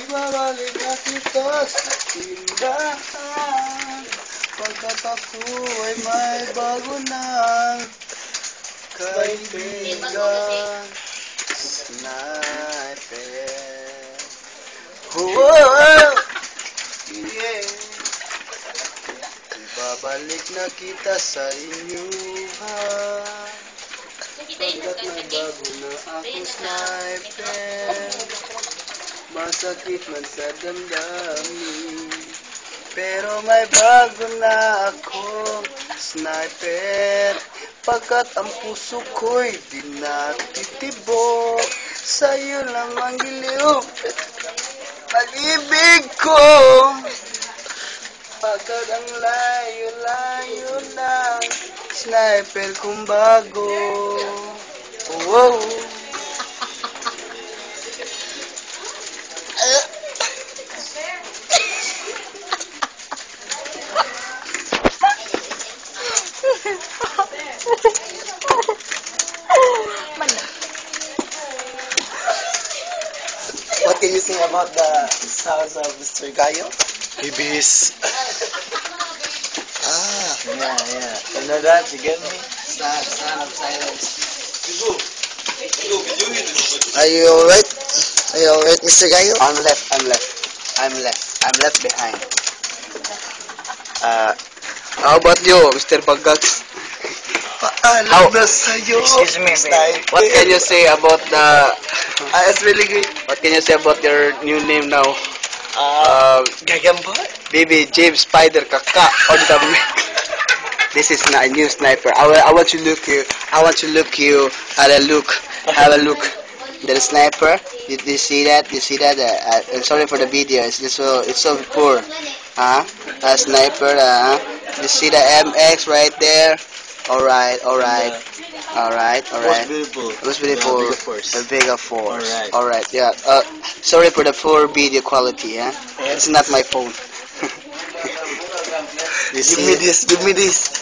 Ibabalik na kita sa tindahan, pagkat ako ay may bago ng kaibigan. Sniper. Whoa! Yeah. Ibabalik na kita sa inyuhan, pagkat may bago na akong sniper. Masakit man sa damdamin, pero may bago na akong sniper. Pagkat ang puso ko'y di natitibok, sa'yo lang ang giliw pag-ibig ko. Pagkat ang layo-layo ng sniper kong bago. Wow! What can you say about the sounds of Mr. Gayo? Ibis. Yeah. You know that? You get me? Sound of silence. Are you alright? Are you alright, Mr. Gayo? I'm left behind. How about you, Mr. Bagats? Paalam na sa'yo. Excuse me, Sniper. what can you say about the... It's really great. What can you say about your new name now? Gagamba? Baby James Spider Kaka on the mic. This is not a new sniper. I want you look you. I want you look you. Have a look. The sniper. Did you see that? You see that? I'm sorry for the video. It's so poor. A sniper. You see the MX right there? Alright. Most beautiful. Most beautiful. The bigger force. The bigger force. Alright. Yeah. Sorry for the poor video quality. It's not my phone. Give me this.